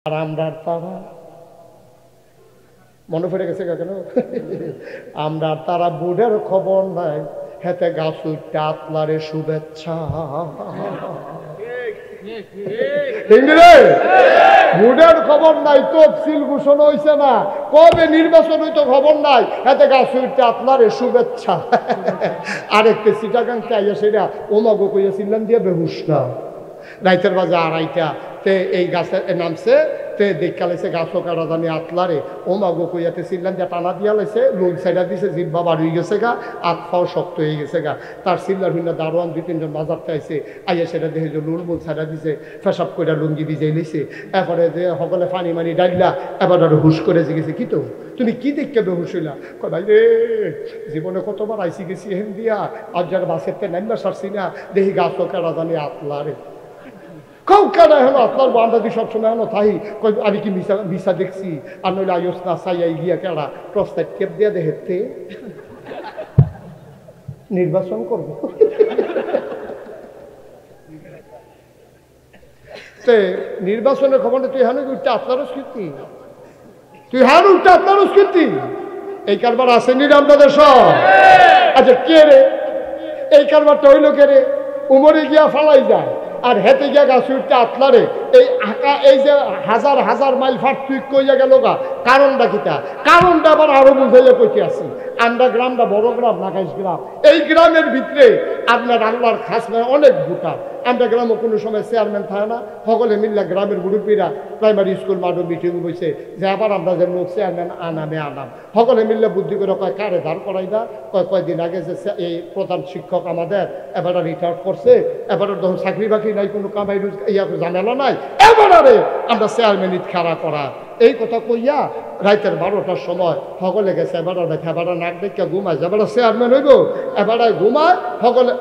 আর আমরা তারা মনে পড়ে গেছে কেন আমরা তারা বুড়ের খবর নাই হেতে গাছ উঠতে আতলারে শুভেচ্ছা বুড়ের খবর নাই তফসিল ঘোষণা হয়েছে না কবে নির্বাচন হইতো খবর নাই হেতে গাছ উঠতে আতলারে শুভেচ্ছা আরেকটা সিটাগাংতে আইয়া সেটা ওমাগো কইয়াছিলাম দিয়ে বেহুশ না রাইতের বাজে আড়াইটা তে এই গাছে নামছে তে দেখা লাইছে গাছও কাটা জানি আতলারে ও মাগো কইয়াতে ছিলাম যে টানা দিয়া লাইছে লুল সাইডা দিছে জিব্বা বাড়ি গেছে গা আতফাও শক্ত হয়ে গেছে গা তার সিল্লার ভিন্ন দারোয়ান দুই তিনজন বাজারতে আইছে আইয়া সেটা দেখে যে লুল মুল সাইডা দিছে ফেসাব করে লুঙ্গি ভিজাই লইছে এরপরে যে সকলে পানি মানি ডাইলা এবার আরো হুশ করে গেছে কি তো তুমি কি দেখতে বেহুশ হইলা ভাই রে জীবনে কতবার আইসি গেছি হেন দিয়া আর যার বাসের নাইমা সারছি না দেখি গাছও কাটা জানি আতলারে কেন হলো আপনার বান্দাদি সবসময় হলো তাই আমি কি মিশা দেখছি আর নইলে আয়ুস না সাইয়াই গিয়া কেডা প্রস্তাব কেপ দিয়া দেখতে নির্বাচন করব নির্বাচনের খবর তুই হানু উঠতে আপনারও স্মৃতি তুই হানু উঠতে আপনারও স্মৃতি এই কারবার আসেনি আপনাদের সব আচ্ছা কে রে এই কারবারটা হইল কে রে উমরে গিয়া ফালাই যায় আর হেতে গিয়া গাছ উঠতে আতলারে এই আঁকা এই যে হাজার হাজার মাইল ফাট তুই কইয়া গেল গা কারণটা কিতা কারণটা আবার আরো বুঝাইয়া কইতে আসি আমরা গ্রামটা বড় গ্রাম নাকাইশ গ্রাম এই গ্রামের ভিতরে আপনার আল্লাহর খাস অনেক ভোটার আমরা গ্রামে কোনো সময় চেয়ারম্যান থাকে না সকলে মিললে গ্রামের মুরব্বীরা প্রাইমারি স্কুল মাঠে মিটিং বসে যে আবার আমরা যে লোক চেয়ারম্যান আনাম সকলে মিললে বুদ্ধি করে কয় কারে দাঁড় করাই দা কয়েকদিন আগে যে এই প্রধান শিক্ষক আমাদের এবার রিটায়ার করছে এবার ধরুন চাকরি বাকরি নাই কোনো কামাই ইয়া ঝামেলা নাই এবারে আমরা চেয়ারম্যান খাড়া করা এই কথা কইয়া রাইতের 12টার সময় সকলে গেছে এবার নাক দেখে ঘুমায় এবার চেয়ারম্যান হইব এবার ঘুমায় সকলে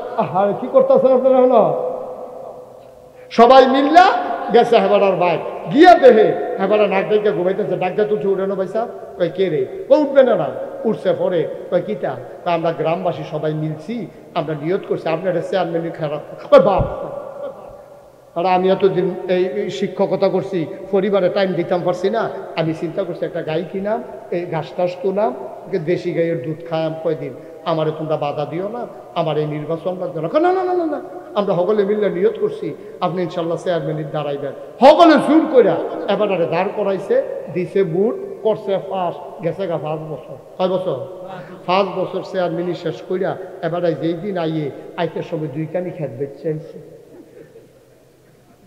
কি করতেছেন আপনারা হলো সবাই মিললা গেছে হেবারার বাইক গিয়া দেহে হেবারা নাক দেখে ঘুমাইতেছে ডাক্তার তুলছে উঠেনো পয়সা কই কে রে ও উঠবে না উঠছে পরে কই কিতা তা আমরা গ্রামবাসী সবাই মিলছি আমরা নিয়ত করছি আপনার চেয়ারম্যান খারাপ বাপ আর আমি এতদিন এই শিক্ষকতা করছি পরিবারে টাইম দিতাম পারছি না আমি চিন্তা করছি একটা গাই কিনাম এই ঘাস টাস তুলাম দেশি গাইয়ের দুধ খায়াম কয়দিন আমারে তোমরা বাধা দিও না আমার এই নির্বাচন লাগবে না না না না না আমরা সকলে মিললে নিয়ত করছি আপনি ইনশাল্লাহ চেয়ারম্যানের দাঁড়াইবেন সকলে জোর করে এবার দাঁড় করাইছে দিছে বুট করছে ফার্স্ট গেছে গা 5 বছর 6 বছর 5 বছর চেয়ারম্যানই শেষ কইরা এবার যেই দিন আইতে সময় 2 কানি খেত বেচছে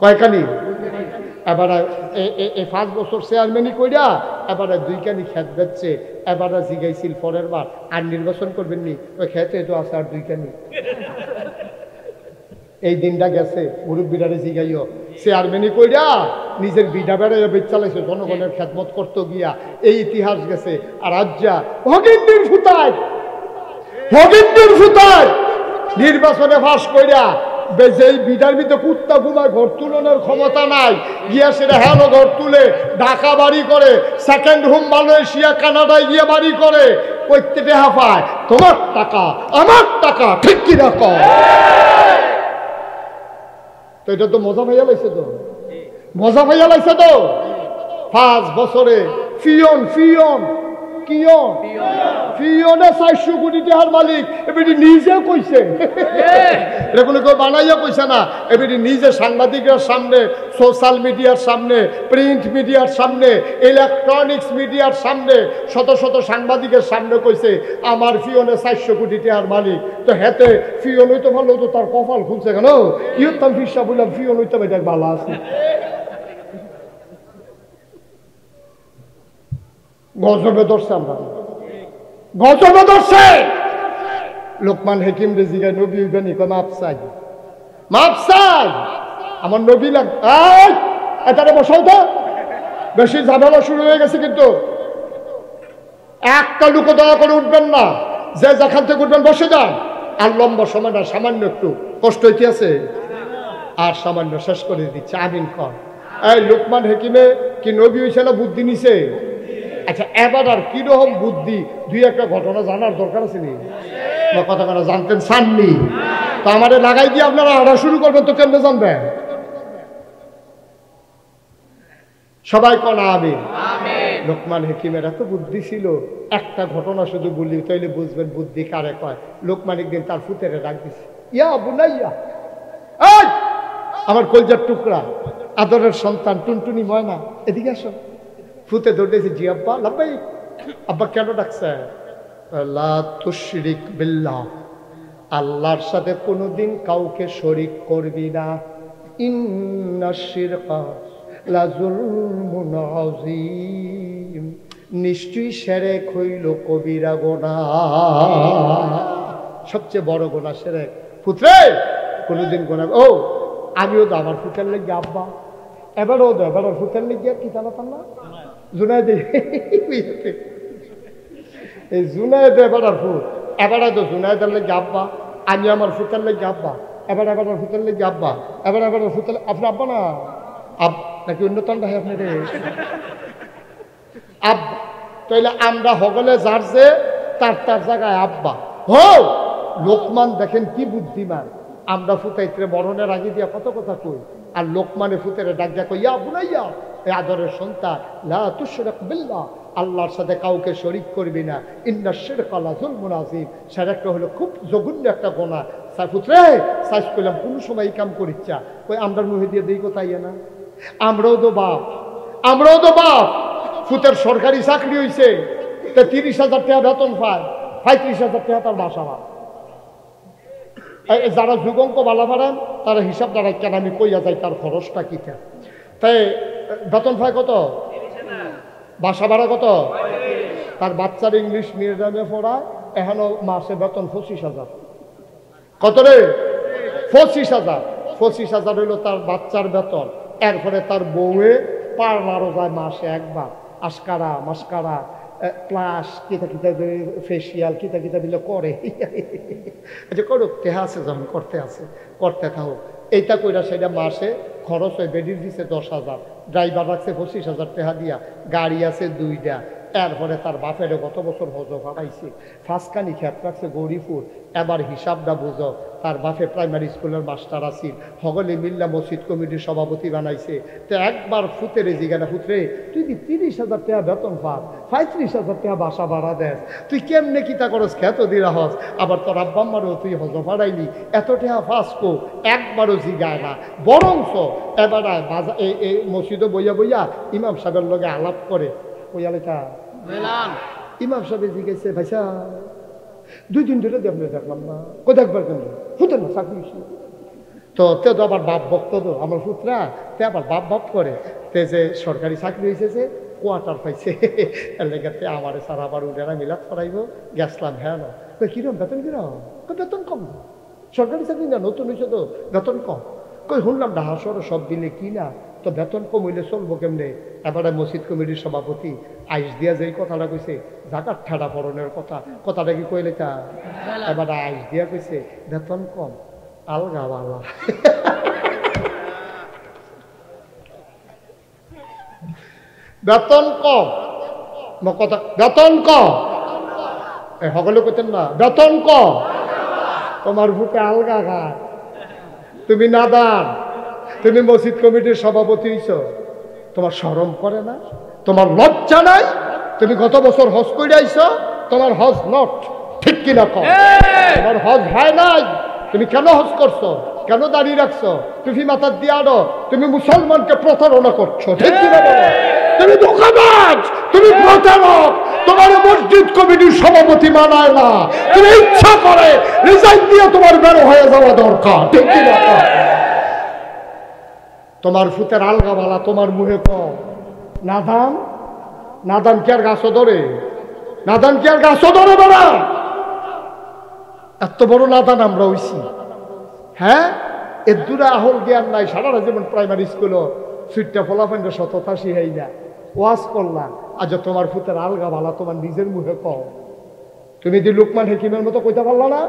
কয়খানি এবার এই 5 বছর চেয়ারম্যানই কইরা এবার 2 কানি খেত বেচছে এবার জিগাইছিল পরের বার আর নির্বাচন করবেন নি ওই খেতে তো আছে আর 2 কানি এই দিনটা গেছে মুরব্বীরারে জিগাইও চেয়ারম্যানই কইরা নিজের বিডা বেড়াইয়া বেচ চালাইছে জনগণের খেদমত করতে গিয়া এই ইতিহাস গেছে আর আজ্জা ভগিন্দির ফুতায় নির্বাচনে ফাঁস কইরা যেই বিডার ভিতরে কুত্তা ঘুমায় ঘর তুলনের ক্ষমতা নাই গিয়া সেটা হেলো ঘর তুলে ঢাকা বাড়ি করে সেকেন্ড হোম মালয়েশিয়া কানাডায় গিয়ে বাড়ি করে প্রত্যেকে হাফায় তোমার টাকা আমার টাকা ঠিক কি রকম তো এটা তো মজা ভাইয়া লাইছে তো 5 বছরে ফিয়নে 400 কোটি টাকার মালিক এবারে নিজে কইছে এরকম কেউ বানাইয়া কইছে না এবারে নিজে সাংবাদিকের সামনে সোশ্যাল মিডিয়ার সামনে প্রিন্ট মিডিয়ার সামনে ইলেকট্রনিক্স মিডিয়ার সামনে শত শত সাংবাদিকের সামনে কইছে আমার ফিয়নে 400 কোটি টাকার মালিক তো হেতে ফিয়ন হইতে ভালো তো তার কপাল খুলছে কেন ইয়তাম ফিসা বললাম ফিয়ন হইতে এটা ভালো আছে গজবে ধরছে আমরা গজবে ধরছে লোকমান হাকিম রে জিগায় নবী উগানি কয় মাপ চাই আমার নবী লাগ এটারে বসাও তো বেশি ঝামেলা শুরু হয়ে গেছে কিন্তু একটা লোক দয়া করে উঠবেন না যে যেখান থেকে উঠবেন বসে যান আর লম্বা সময় না সামান্য একটু কষ্ট হইতে আছে আর সামান্য শেষ করে দিচ্ছে আমিন কর এই লোকমান হাকিমে কি নবী হইছে না বুদ্ধি নিছে আচ্ছা এবার আর কিরকম বুদ্ধি 2-1টা ঘটনা জানার দরকার আছে নি কথা জানতেন চাননি তো আমারে লাগাই দিয়ে আপনারা আড়া শুরু করবেন তো কেমনে জানবেন সবাই কোন আমিন। লোকমান হাকিমের এত বুদ্ধি ছিল, একটা ঘটনা শুধু বলি তাইলে বুঝবেন বুদ্ধি কারে কয়। লোকমান একদিন তার ফুতেরে ডাক দিছে, ইয়া বুনাইয়া, এই আমার কলজার টুকরা, আদরের সন্তান টুনটুনি ময়না, এদিকে আসো। ফুতে দৌড়েছে, জি আব্বা। লাব্বাই। আব্বা কেন ডাকছে? লা তুশরিক বিল্লাহ, আল্লাহর সাথে কোনোদিন কাউকে শরিক করবি না। ইন্নাশ শিরকা লাযুলমুন আযীম, নিশ্চয়ই শিরক হইল কবিরা গুনাহ, সবচেয়ে বড় গুনাহ শিরক। পুত্রে কোনোদিন গুনাহ, ও আমিও তো আমার ফুতের লেগে আব্বা, এবারও তো এবার ফুতের লেগে কি জানা না জুনাইদ, এই জুনাইদ এবার ফুট, এবার তো জুনাইদের লেগে আব্বা, আমি আমার ফুতের লেগে আব্বা, এবার ফুতের লেগে আব্বা, এবার ফুতের আপনার আব্বা না আব নাকি অন্যতম ভাই আপনার আব্বা। তাইলে আমরা হগলে যার যে তার তার জায়গায় আব্বা হো। লোকমান দেখেন কি বুদ্ধিমান, আমরা ফুতাইত্রে মরণের আগে দিয়া কত কথা কই, আর লোকমানে ফুতেরে ডাক দিয়া কই, ইয়া বুনাইয়া, এই আদরের সন্তান, লা তুশরিক বিল্লাহ, আল্লাহর সাথে কাউকে শরিক করবি না। ইন্নাশ শিরকা লাযুলমুন আযীম, শিরকটা হলো খুব জঘন্য একটা গুনাহ। স্যার পুত্রে সাইজ করলাম কোন সময় এই কাম করিচ্ছা, ওই আমরার মুহে দিয়ে দিই কোথায় না। আমরাও তো বাপ, আমরাও তো বাপ। ফুতের সরকারি চাকরি হয়েছে, তা 30,000 টাকা বেতন পায়, 35,000 টাকা তার বাসা ভাড়া। যারা যুগঙ্ক বালা ভাড়ান তারা হিসাব দ্বারা কেন আমি কইয়া যাই তার খরচটা কিটা। তাই বেতন পায় কত, বাসা ভাড়া কত, তার বাচ্চার ইংলিশ মিডিয়ামে পড়ায়, এখনো মাসে বেতন 25,000। কত রে? 25,000। 25,000 হইল তার বাচ্চার বেতন। এরপরে তার বউয়ে পার্লারও যায় মাসে একবার, আস্কারা মাস্কারা প্লাস কিতা কিতা ফেসিয়াল কিতা কিতা দিলে করে। আচ্ছা করুক, টেহা আছে যখন করতে আছে করতে থাকুক। এইটা কইরা সেটা মাসে খরচ হয়, বেডির দিছে 10,000, ড্রাইভার রাখছে 25,000 টাকা দিয়া, গাড়ি আছে 2টা। এরপরে তার বাপেরে গত বছর হজ ভাবাইছে, ফাঁসকানি খেত রাখছে গরিপুর। এবার হিসাবটা বুঝো, তার বাপে প্রাইমারি স্কুলের মাস্টার আসিল, হগলে মিল্লা মসজিদ কমিটির সভাপতি বানাইছে। তো একবার ফুতেরে জিগানা, ফুতরে তুই কি 30,000 টাকা বেতন পাস, 35,000 টাকা বাসা ভাড়া দেস, তুই কেমনে কিতা করস, খেত দিরা হস, আবার তোর আব্বাম্মারও তুই হজ ভাড়াইলি, এত টাকা ফাঁসকো একবারও জিগায় না। বরংস এবার বাজার এই মসজিদে বইয়া বইয়া ইমাম সাহেবের লগে আলাপ করে। ওইয়ালেটা ইমাম সাহেব জিজ্ঞেসে, ভাইসা 2 দিন ধরে আপনি দেখলাম না, কই দেখবার কেন, ফুটেন না চাকরি। তো তে তো আবার বাপ ভক্ত, তো আমার পুত্রা তে আবার বাপ বাপ করে, তে যে সরকারি চাকরি হয়েছে, যে কোয়ার্টার পাইছে, এর লেগে আমার স্যার আবার উঠেরা মিলাদ করাইব গেছলাম। হ্যাঁ না কিরম বেতন, কিরম বেতন কম, সরকারি চাকরি না নতুন হয়েছে তো বেতন কম। কই শুনলাম ঢাকা শহরে সব দিলে কি না, তো বেতন কম হইলে চলবো কেমনে। এবারে মসজিদ কমিটির সভাপতি আইস দিয়া যে কথাটা কইছে, জাকাত ঠাডা পড়নের কথাটা কি কইলে তা, এবারে আইস দিয়া কইছে বেতন কম, আলগাওয়ালা। বেতন কম, কথা বেতন কম, সকলে কইতেন না বেতন কম, তোমার ভুটে আলগা ঘাট, তুমি নাদান, তুমি মসজিদ কমিটির সভাপতি হইছ, তোমার শরম করে না, তোমার লজ্জা নাই? তুমি গত বছর হজ করে আইছ, তোমার হজ নট, ঠিক কিনা কম, তোমার হজ হয় নাই, তুমি কেন হজ করছো, কেন দাঁড়িয়ে রাখছো, টুপি মাথার দিয়ে আনো, তুমি মুসলমানকে প্রতারণা করছো, ঠিক কিনা বলো? তুমি ধোঁকাবাজ, তুমি প্রতারক, তোমার মসজিদ কমিটির সভাপতি মানায় না, তুমি ইচ্ছা করে রিজাইন দিয়ে তোমার বের হয়ে যাওয়া দরকার, ঠিক কিনা? তোমার ফুতের আলগাওয়ালা তোমার মুখে কম। নাদান, নাদান কি আর গাছও ধরে, নাদান কি আর গাছও ধরে বাবা? এত বড় নাদান আমরা হইছি। হ্যাঁ, এর দূরে আহল জ্ঞান নাই, সারা যেমন প্রাইমারি স্কুল সুইটটা ফলাফান্ড সততা শিখাই না, ওয়াজ করলাম। আজ তোমার ফুতের আলগাওয়ালা তোমার নিজের মুখে কম। তুমি যে লোকমান হাকিমের মতো কইতে পারলা না,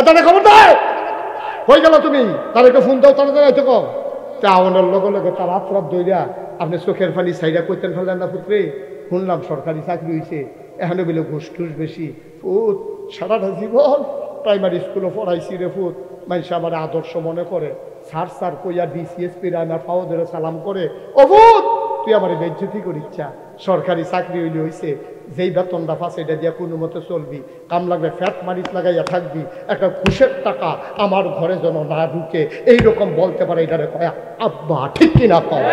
তাহলে খবর দেয় হয়ে গেল, তুমি তার একটা ফোন দাও, তারা যাইতে কম। তা আওয়ানোর লগে লগে তার রাত রাত দইরা আপনি চোখের পানি সাইডা কইতেন ফেললেন না, পুত্রে শুনলাম সরকারি চাকরি হয়েছে, এখানে বলে ঘুষ টুস বেশি। ফুট সারাটা জীবন প্রাইমারি স্কুলে পড়াইছি রে ফুট, মানুষ আমার আদর্শ মনে করে, স্যার স্যার কইয়া ডিসিএসপি আমার পাও ধরে সালাম করে, অবুধ তুই আমার বেজ্জতি করিচ্ছা, সরকারি চাকরি হইলে হইছে, যেই বেতনটা পাস এটা দিয়া কোনো মতে চলবি, কাম লাগবে ফ্যাট মারিচ লাগাইয়া থাকবি, একটা ঘুষের টাকা আমার ঘরে যেন না ঢুকে, এইরকম বলতে পারে। এটারে কয় আব্বা, ঠিক কিনা কয়?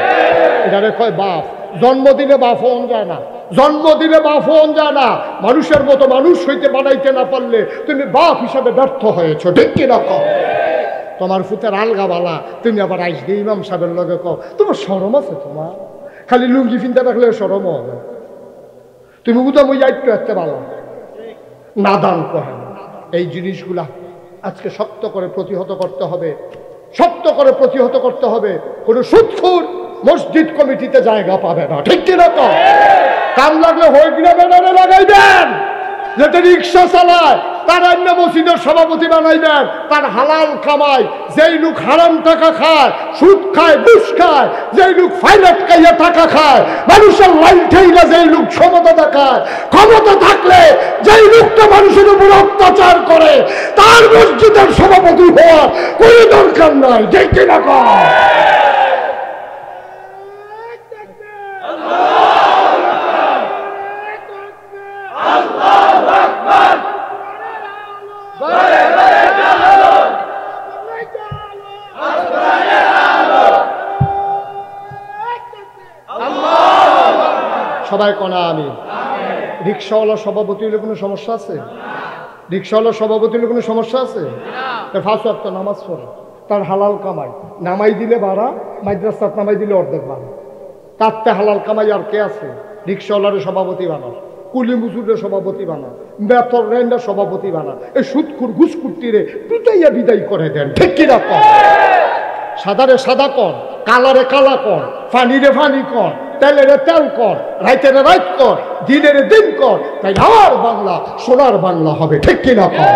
এটারে কয় বাপ। জন্ম দিলে বাপ হন যায় না, জন্ম দিলে বাপ হন যায় না। মানুষের মতো মানুষ হইতে বানাইতে না পারলে তুমি বাপ হিসাবে ব্যর্থ হয়েছ, ঠিক কিনা কয়? তোমার ফুতের আলগা বালা, তুমি আবার আইস দিয়ে ইমাম সাহেবের লগে কও, তোমার শরম আছে? তোমার খালি লুঙ্গি ফিনতে রাখলে শরম হবে। তুমি উদাম ওই আইট্টু আসতে পারো নাদান কহেন। এই জিনিসগুলা আজকে শক্ত করে প্রতিহত করতে হবে, শক্ত করে প্রতিহত করতে হবে। কোনো সুদখোর মসজিদ কমিটিতে জায়গা পাবে না, ঠিক কিনা কও? কাম লাগলে হয়ে গিয়ে ব্যানারে লাগাই দেন, যাতে রিক্সা চালায় তার অন্য মসজিদের সভাপতি বানাইবেন, তার হালাল কামাই। যেই লোক হারাম টাকা খায়, সুদ খায়, ঘুষ খায়, যেই লোক ফাইলেট খাইয়া টাকা খায়, মানুষের লাইন ঠেইলা যেই লোক ক্ষমতা দেখায়, ক্ষমতা থাকলে যেই লোকটা মানুষের উপর অত্যাচার করে তার মসজিদের সভাপতি হওয়ার কোনো দরকার নাই, ঠিক কিনা কয়? সবাই কনা আমি। রিক্সাওয়ালা সভাপতি হলে কোনো সমস্যা আছে? রিক্সাওয়ালা সভাপতি হলে কোনো সমস্যা আছে? ফার্স্ট ওয়াক্ত নামাজ পড়ে, তার হালাল কামাই, নামাই দিলে বাড়া, মাদ্রাসাত নামাই দিলে অর্ধেক বাড়া, তারতে হালাল কামাই আর কে আছে? রিক্সাওয়ালার সভাপতি বানা, কুলি মুজুরের সভাপতি বানা, বেতন রেন্ডার সভাপতি বানা, এই সুদখুর ঘুষখুরটিরে পিটাইয়া বিদায় করে দেন, ঠিক কিনা কর? সাদারে সাদা কর, কালারে কালা কর, ফানিরে ফানি কর, তেলেরে তেল কর, রাইতেরে রাইত কর, দিনেরে দিন কর, তাই আমার বাংলা সোনার বাংলা হবে, ঠিক কিনা কর?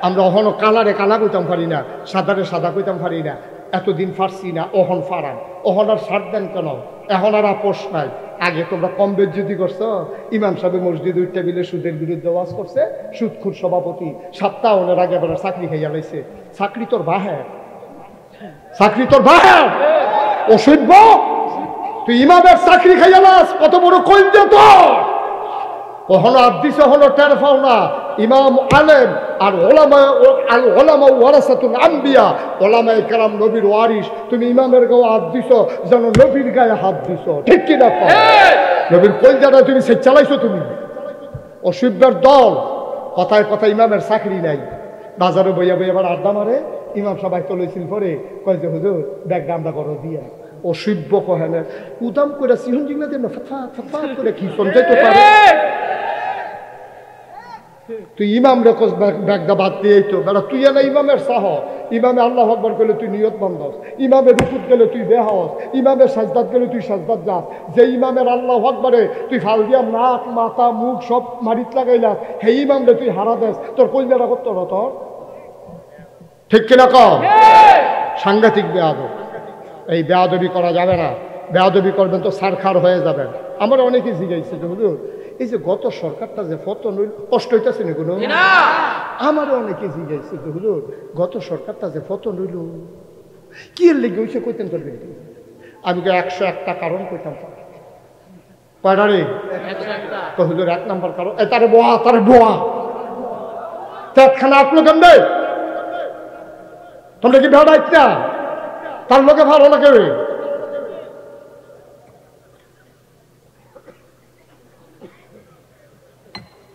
আমরা অহনো কালারে কালা কইতাম পারি না, সাদারে সাদা কইতাম পারি না, এতদিন ফারছি না, অহন ফারান, অহন আর সার দেন কেন? এখন আর আপোষ নাই। আগে তোমরা কম বেজ্জতি করছো, ইমাম সাহেব মসজিদ ওই টেবিলে সুদের বিরুদ্ধে ওয়াজ করছে, সুদখুর সভাপতি সপ্তাহ ওনার আগে বেলা চাকরি খাইয়া লাইছে। চাকরি তোর বাহে, চাকরি তোর বাহে, অসভ্য! তুই ইমামের চাকরি খাইয়া লাস, কত বড় কইন্দে তোর! কখনো আদিস হলো টের পাও না। ইমাম আলেম আর ওলামা, আল ওলামা ওয়ারাসাতুল আম্বিয়া, ওলামায়ে কেরাম নবীর ওয়ারিস। তুমি ইমামের গায়ে হাত দিছ যেন নবীর গায়ে হাত দিছ, ঠিক কিনা? নবীর কলজাটা তুমি সে চালাইছো। তুমি অসভ্যের দল। কথায় কথা ইমামের চাকরি নাই, বাজারে বইয়া বইয়া আবার আড্ডা মারে। ইমাম সবাই চলেছিল পরে কয় যে হুজুর ব্যাগটা আমরা করো দিয়া। অসভ্য কহেন উদাম করে সিহন জিংলা দেন ফা করে কি সঞ্চয় পারে। তুই ইমাম রেখস ব্যাগটা বাদ দিয়ে তো বেড়া, তুই না ইমামের সাহ। ইমামে আল্লাহু আকবার করলে তুই নিয়ত বন্ধস, ইমামের রুকুত গেলে তুই বেহস, ইমামের সাজদাত গেলে তুই সাজদাত যাস। যে ইমামের আল্লাহু আকবারে তুই ফাল দিয়া নাক মাথা মুখ সব মারিত লাগাইলাস, হে ইমামরে তুই হারা দেস, তোর কইলারা করতো না তোর, ঠিক কিনা কম? সাংঘাতিক বেয়াদব। এই বেয়াদবি করা যাবে না। বেয়াদবি করবেন তো সারখার হয়ে যাবেন। আমরা অনেকেই জিজ্ঞাসা যে হুজুর এই যে গত সরকারটা যে পতন হইল, কষ্ট হইতেছে না কোনো? আমারও অনেকে জিজ্ঞাসা যে হুজুর গত সরকারটা যে পতন হইল কি এর লেগে হইছে, কইতেন পারবেন? আমি 101টা কারণ কইতাম। কয়টা রে? হুজুর 1 নম্বর কারণ তারে বোয়া তেতখানা আপলো কেন দেয়? তোমরা কি ভেড়াইত না? তার লোকে ভালো লাগে।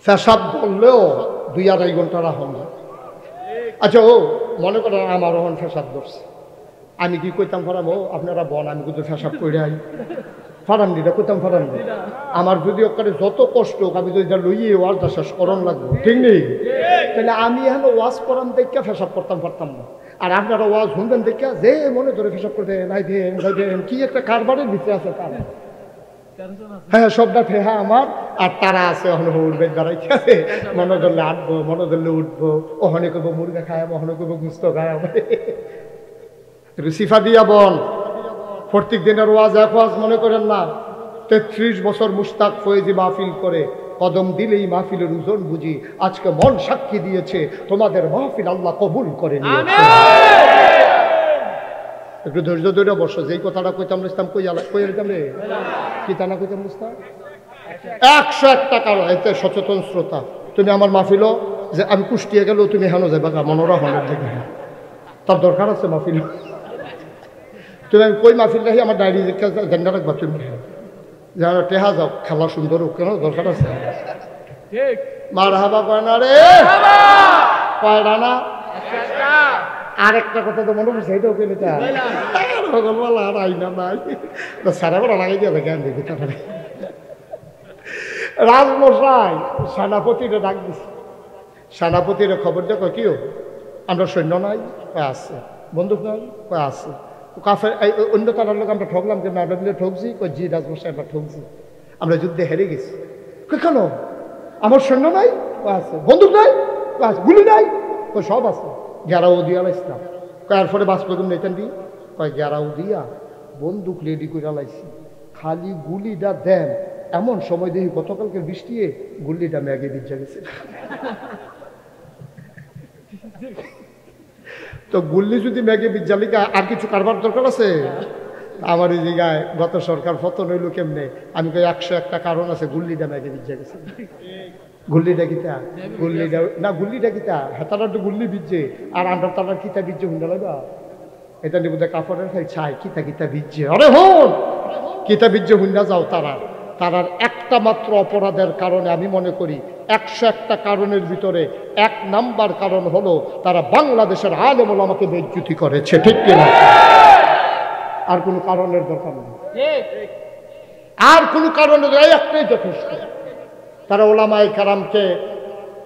পেশাব বললেও 2-2.5 ঘন্টা রাখুন না। আচ্ছা ও মনে করেন আমার ওখান পেশাব ধরছে, আমি কি কইতাম ফারামো আপনারা বন আমি কিন্তু পেশাব করে আই ফারামনিটা কইতাম ফারামনি। আমার যদি ওখানে যত কষ্ট হোক আমি যদি লইয়ে ওয়াজটা শেষ করন লাগবো, ঠিক নেই? তাহলে আমি এখন ওয়াজ করাম দেখে পেশাব করতাম পারতাম না। আর আপনারা ওয়াজ শুনবেন দেখে যে মনে ধরে পেশাব করতে নাই দেন কি একটা কারবারের ভিতরে আছে তার। হ্যাঁ সবটা ফেহা আমার। আর তারা আছে ওখানে উঠবে দাঁড়াইতে আছে, মনে ধরলে আটবো, মনে ধরলে উঠবো, ওখানে করবো মুরগা খায়, ওখানে করবো গুস্ত খায়। সিফা দিয়া বল প্রত্যেক দিনের ওয়াজ এক ওয়াজ মনে করেন না। 33 বছর মুশতাক ফয়েজি মাহফিল করে, কদম দিলেই মাহফিলের ওজন বুঝি। আজকে মন সাক্ষী দিয়েছে তোমাদের মাহফিল আল্লাহ কবুল করে নিয়েছে। একটু ধৈর্য ধরে বসো, যেই কথাটা কইতাম ইসলাম কই দিতাম রে, কি তা না কইতাম বুঝতাম। 101টা কারণ। এতে সচেতন শ্রোতা, তুমি আমার মাহফিল যে আমি কুষ্টিয়া গেলেও তুমি হেন যাবা গা মনোরা হলের দিকে, তার দরকার আছে মাহফিল। তুমি আমি কই মাহফিল রাখি আমার ডায়েরি জেন্ডা রাখবা তুমি, যেন টেহা যাও খেলা সুন্দর হোক, কেন দরকার আছে। মার হাবা কয় না রে, কয়টা না, আরেকটা কথা তো মনে পড়ছে, এটাও পেলে আর আইনা নাই সারা বড় লাগাই দিয়ে জ্ঞান দেখি। তারপরে রাজমশাই সেনাপতিরে ডাক দিছে, সেনাপতিরে খবর দেখো কি আমরা সৈন্য নাই, কয় আছে, বন্দুক নাই, কয় আছে, কাফের অন্য তারার লোক আমরা ঠকলাম কেন, আমরা মিলে ঠকছি, কয় জি রাজমশাই আমরা ঠকছি, আমরা যুদ্ধে হেরে গেছি। কেন আমার সৈন্য নাই, কয় আছে, বন্দুক নাই, কয় আছে, গুলি নাই, কয় সব আছে, গেরাও দিয়া লাইছিলাম, কয়ার পরে বাস করুন নেতেন দি, কয় গেরাও দিয়া বন্দুক রেডি করে লাইছি, খালি গুলিটা দেন, এমন সময় দেখি গতকালকে বৃষ্টিয়ে গুলিটা ম্যাগে ভিজা গেছে। তো গুল্লি যদি ম্যাগে বিজ্জালিকা আর কিছু কারবার দরকার আছে? আমার এই জায়গায় গত সরকার পতন হইল কেমনে, আমি কই 101টা কারণ আছে, গুল্লিটা ম্যাগে বিজ্জা গেছে। গুল্লিটা কিতা, গুল্লিটা না, গুল্লিটা কিতা, হেতারা তো গুল্লি বিজছে আর আন্ডার তালার কিতা বিজছে হুন্ডা লাগা, এটা নিয়ে বোধহয় কাপড়ের খাই ছাই কিতা কিতা বিজছে। আরে হন কিতা বিজছে হুন্ডা যাও, তারার একটা মাত্র অপরাধের কারণে আমি মনে করি 101টা কারণের ভিতরে 1 নাম্বার কারণ হলো তারা বাংলাদেশের আলেম ওলামাকে বেইজ্জতি করেছে, ঠিক কিনা? আর কোনো কারণের দরকার নেই, আর কোনো কারণের, এই একটাই যথেষ্ট। তারা ওলামায়ে কেরামকে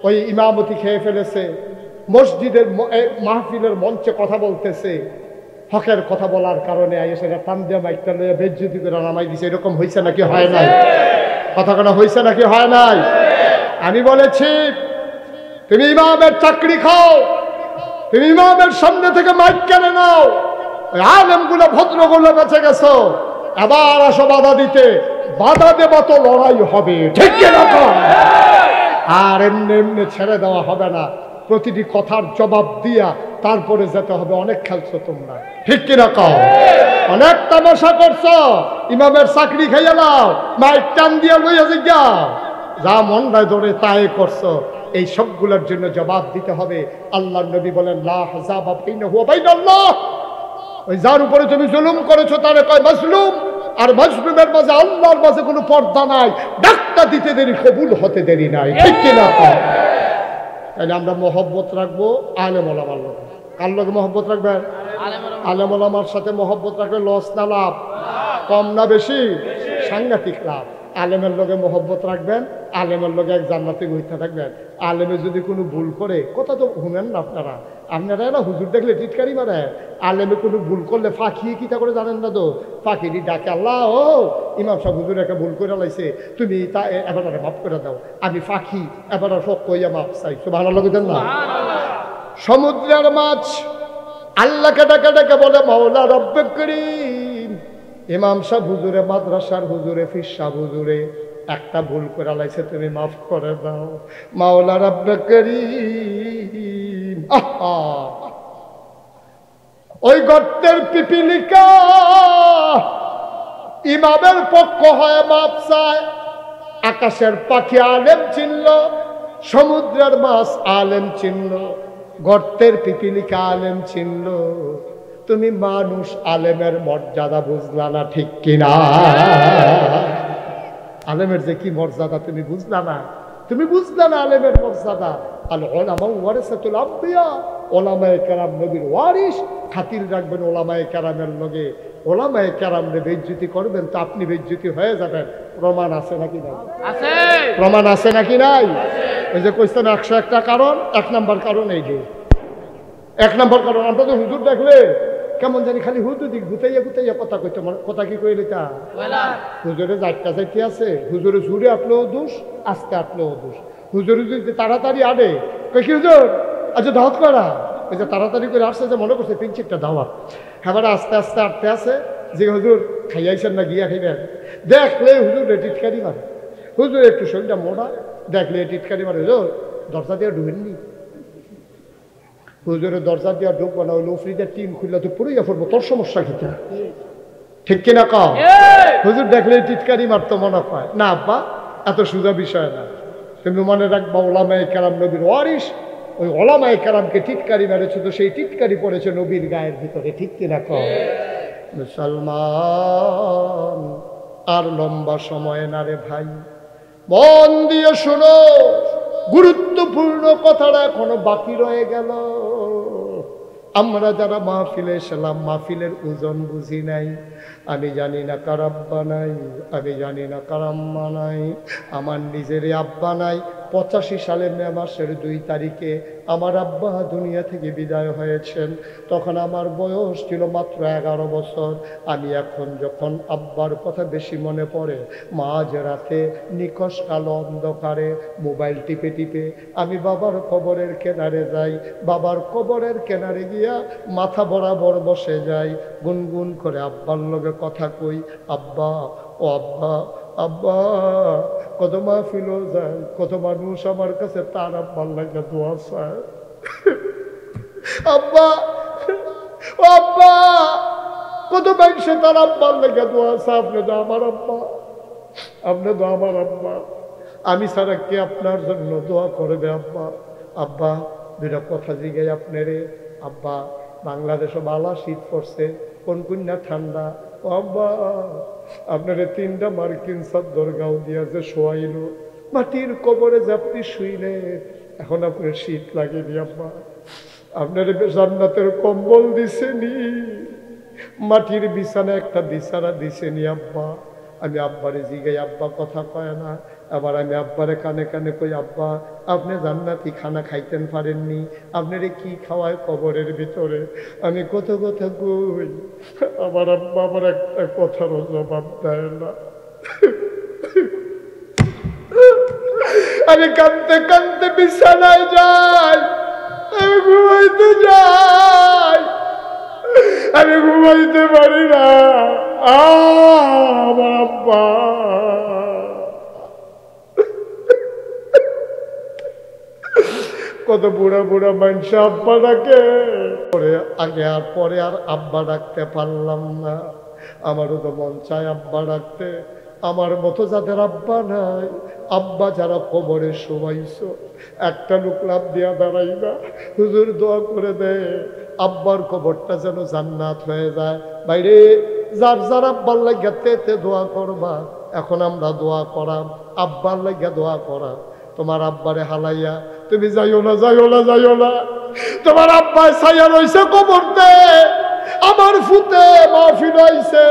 ওই ইমামতি খেয়ে ফেলেছে, মসজিদের মাহফিলের মঞ্চে কথা বলতেছে, হকের কথা বলার কারণে সেটা টান দিয়ে মাইকটা লইয়া বেজ্জতি করে নামাই দিছে। এরকম হয়েছে নাকি হয় নাই? কথা কোনো হয়েছে নাকি হয় নাই? আমি বলেছি তুমি ইমামের চাকরি খাও, তুমি ইমামের সামনে থেকে মাইক কেড়ে নাও, ওই আলেমগুলো ভদ্রগুলো বেঁচে গেছো, আবার আসো বাধা দিতে, বাধা দেবা তো লড়াই হবে, ঠিক কিনা? আর এমনি এমনি ছেড়ে দেওয়া হবে না, প্রতিটি কথার জবাব দিয়া তারপরে যেতে হবে। অনেক খেলছো তোমরা, ঠিক কিনা কও? অনেক তামাশা করছো, ইমামের চাকরি খাইয়া নাও, মাইক টান দিয়া লইয়া যাও, যা মন রায় ধরে তাই করছো। এই সবগুলোর জন্য জবাব দিতে হবে। আল্লাহর নবী বলেন লা হাযাবা বাইনাহু ওয়া বাইনাল্লাহ, ওই যার উপরে তুমি জুলুম করেছো তারে কয় মাজলুম, আর মাজলুমের মাঝে আল্লাহর মাঝে কোনো পর্দা নাই, ডাকটা দিতে দেরি কবুল হতে দেরি নাই, ঠিক কিনা? তাহলে আমরা মহব্বত রাখবো আলেম ওলামার লোক। কার লোক মহব্বত রাখবেন? আলেম ওলামার সাথে মহব্বত রাখলে লস না লাভ? কম না বেশি? সাংঘাতিক লাভ। আলেমের লোকে মহব্বত রাখবেন, আলেমের লোকে এক জান্নাতে গইতে থাকবেন। আলেমে যদি কোনো ভুল করে, কথা তো শুনেন না আপনারা না হুজুর দেখলে টিটকারি মারে, আলেমে কোনো ভুল করলে ফাঁকিয়ে কিতা করে জানেন না তো, ফাঁকিরি ডাকে আল্লাহ ও ইমাম সাহেব হুজুর একটা ভুল করে লাইছে, তুমি তা এবার মাফ করে দাও, আমি ফাঁকি এবার সব কইয়া মাফ চাই। সুবহানাল্লাহ কইতেন না? সমুদ্রের মাছ আল্লাহকে ডাকে ডাকে বলে মাওলা রব্বে করিম, ইমাম সাহেব হুজুরে, মাদ্রাসার হুজুরে, ফির সাহেব হুজুরে একটা ভুল করে লাইছে, তুমি মাফ করে দাও মাওলা রব্বে করিম। ওই গর্তের পিপিলিকা ইমামের পক্ষ হয়ে মাপ চায়। আকাশের পাখি আলেম চিনল, সমুদ্রের মাছ আলেম চিনল, গর্তের পিপিলিকা আলেম চিনল, তুমি মানুষ আলেমের মর্যাদা বুঝলা না, ঠিক কিনা? আলেমের যে কি মর্যাদা তুমি বুঝলা না, তুমি বুঝলা না আলেমের মর্যাদা। আল উলামা ওয়ারাসাতুল আম্বিয়া, ওলামায়ে কেরাম নবীর ওয়ারিস, খাতির রাখবেন ওলামায়ে কেরামের লগে। ওলামায়ে কেরামরে বেইজ্জতি করবেন তো আপনি বেইজ্জতি হয়ে যাবেন। প্রমাণ আছে নাকি নাই? আছে। প্রমাণ আছে নাকি নাই? এই যে কইছেন 101টা কারণ, 1 নাম্বার কারণ এই যে 1 নাম্বার কারণ। আমরা তো হুজুর দেখলে কেমন জানি খালি হুজুর দিক গুতাইয়া গুতাইয়া কথা কইতে, কথা কি কইলে তা হুজুরে যাইতে যাইতে আছে, হুজুরে জুড়ে আপলেও দোষ, আস্তে আপলেও দোষ। হুজুরে যদি তাড়াতাড়ি আনে কই কি হুজুর আচ্ছা দাওয়াত করা, ওই যে তাড়াতাড়ি করে আসছে যে মনে করছে 3-4টা দাওয়াত, এবার আস্তে আস্তে আটতে আছে যে হুজুর খাইয়াইছেন না গিয়া খাইবেন, দেখলে হুজুর টিটকারি মারে, হুজুর একটু শরীরটা মোটা, দেখলে টিটকারি মারে, হুজুর দরজা দিয়ে ঢুকেননি, হুজুরের দরজা দিয়া ঢুকবো না, ওই লফরিদের টিন খুললে তো পুরোই পড়বো, তোর সমস্যা কিটা? ঠিক কিনা কও? হুজুর দেখলে টিটকারি মারতো মনে হয় না। আব্বা এত সোজা বিষয় না। তুমি মনে রাখবা ওলামায়ে কেরাম নবীর ওয়ারিস, ওই ওলামায়ে কেরামকে টিটকারি মেরেছে তো সেই টিটকারি পড়েছে নবীর গায়ের ভিতরে। ঠিক কিনা কও? মুসলমান আর লম্বা সময় না রে ভাই, মন দিয়ে শোনো, গুরুত্বপূর্ণ কথাটা এখনো বাকি রয়ে গেল। আমরা যারা মাহফিলে এসেলাম, মাহফিলের ওজন বুঝি নাই। আমি জানি না কার আব্বা নাই, আমি জানি না কার আম্মা নাই। আমার নিজেরই আব্বা নাই। 85 সালের মে মাসের 2 তারিখে আমার আব্বা দুনিয়া থেকে বিদায় হয়েছেন। তখন আমার বয়স ছিল মাত্র 11 বছর। আমি এখন যখন আব্বার কথা বেশি মনে পড়ে, মাঝ রাতে নিকষ কালো অন্ধকারে মোবাইল টিপে টিপে আমি বাবার কবরের কিনারে যাই। বাবার কবরের কিনারে গিয়া মাথা বরাবর বসে যাই, গুনগুন করে আব্বার লগে কথা কই। আব্বা, ও আব্বা, আব্বা। কত মাহফিল যায়, কত মানুষ আমার কাছে তার আব্বার লাগে দোয়া চায়। আব্বা, ও আব্বা, কত মানুষে তার আব্বার লাগে দোয়া চায়। আপনি তো আমার আব্বা, আপনি তো আমার আব্বা। আমি ছাড়া কে আপনার জন্য দোয়া করবে আব্বা? আব্বা, দুটা কথা জিগাই আপনারে। আব্বা, বাংলাদেশে বালা শীত পড়ছে, কোন কন্যা ঠান্ডা। ও আব্বা, আপনারে 3টা মার্কিন চাদর গাও দিয়া যে শোয়াইল, মাটির কবরে যে আপনি শুইলেন, এখন আপনার শীত লাগেনি আব্বা? আপনার জান্নাতের কম্বল দিছেনি, মাটির বিছানা একটা বিছানা দিছেনি আব্বা? আমি আব্বারে জিগাই, আব্বা কথা কয় না। আবার আমি আব্বারে কানে কানে কই, আব্বা আপনি জান্নাতি খানা খাইতেন পারেননি, আপনারে কি খাওয়ায় কবরের ভিতরে? আমি কত কথা কই, আমার আব্বা আমার একটা কথারও জবাব দেয় না। আমি কাঁদতে কাঁদতে বিছানায় যাই, আমি ঘুমাইতে যাই, আমি ঘুমাইতে পারি না। আমার আব্বা কত বুড়া বুড়া মানুষ আব্বা ডাকে, আগে আর পরে আর আব্বা ডাকতে পারলাম না। আমারও তো মন চায় আব্বা ডাকতে। আমার মতো যাদের আব্বা নাই, আব্বা যারা কবরে শোয়াইছো, একটা লোক লাভ দিয়া দাঁড়াই না, হুজুর দোয়া করে দেয় আব্বার কবরটা যেন জান্নাত হয়ে যায়। বাইরে যার যার আব্বার লাগিয়া তে দোয়া করবা। এখন আমরা দোয়া করাম, আব্বার লাগিয়া দোয়া করা। তোমার আব্বারে হালাইয়া তুমি যাইও না, যাইও না, যাইও না। তোমার আব্বায় ছাইয়া রইছে কবরতে, আমার ফুতে মাহফিল আইছে,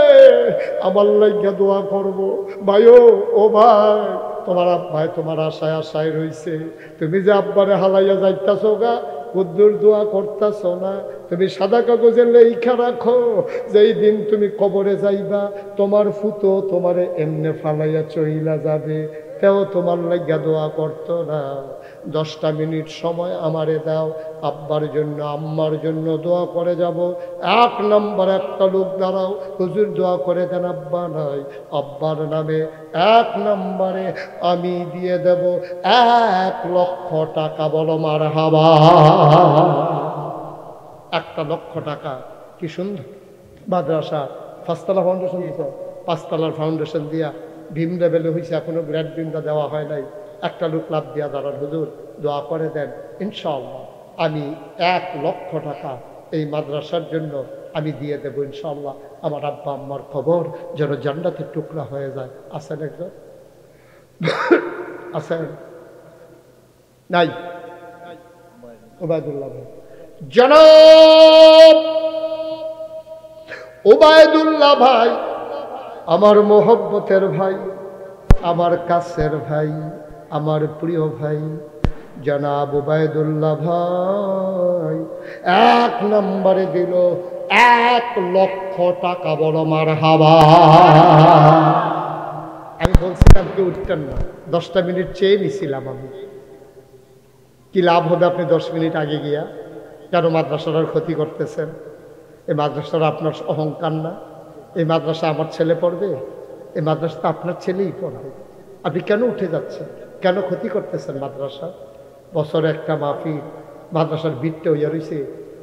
আমার লাগিয়া দোয়া করব। ভাইও, ও ভাই, তোমার আব্বাই তোমার আশায় আশায় রইছে। তুমি যে আব্বারে হালাইয়া যাইতাছো গা, কুদ্দুর দোয়া করতেছ না। তুমি সাদা কাগজে লেখা রাখো, যেই দিন তুমি কবরে যাইবা, তোমার ফুতো তোমারে এমনে ফালাইয়া চইলা যাবে, তেও তোমার লাগিয়া দোয়া করতো না। 10টা মিনিট সময় আমারে দাও, আব্বার জন্য আম্মার জন্য দোয়া করে যাব। 1 নম্বর একটা লোক দাঁড়াও, হুজুর দোয়া করে দেন, আব্বা নাই। আব্বার নামে 1 নম্বরে আমি দিয়ে দেব 1 লক্ষ টাকা। বলো মারহাবা। 1 লক্ষ টাকা, কি সুন্দর মাদ্রাসা। 5তলা ফাউন্ডেশন দিত, 5তলার ফাউন্ডেশন দিয়া ভীম লেভেলে হয়েছে, এখনো গ্রেড বিমটা দেওয়া হয় নাই। একটা লোক লাভ দিয়া দাঁড়ান, হুজুর দোয়া করে দেন, ইনশাআল্লাহ আমি 1 লক্ষ টাকা এই মাদ্রাসার জন্য আমি দিয়ে দেবো ইনশাআল্লাহ। আমার আব্বা আম্মার খবর যেন জান্নাতের টুকরা হয়ে যায়। আছেন একজন? আছেন? নাই? ওবায়দুল্লাহ ভাই, জনাব ওবায়দুল্লাহ ভাই, আমার মোহব্বতের ভাই, আমার কাছের ভাই, আমার প্রিয় ভাই জনাব ওবায়দুল্লাহ ভাই 1 নম্বরে দিল 1 লক্ষ টাকা। বলো মারহাবা। আমি বলছিলাম কি উঠতেন না, 10টা মিনিট চেয়ে নিছিলাম আমি। কি লাভ হবে আপনি 10 মিনিট আগে গিয়া? কেন মাদ্রাসাটার ক্ষতি করতেছেন? এই মাদ্রাসাটা আপনার অহংকার না? এই মাদ্রাসা আমার ছেলে পড়বে, এই মাদ্রাসা আপনার ছেলেই পড়বে। আপনি কেন উঠে যাচ্ছেন? কেন ক্ষতি করতেছেন মাদ্রাসা? বছরে একটা মাহফিল, মাদ্রাসার বিটটা হইয়া রয়েছে,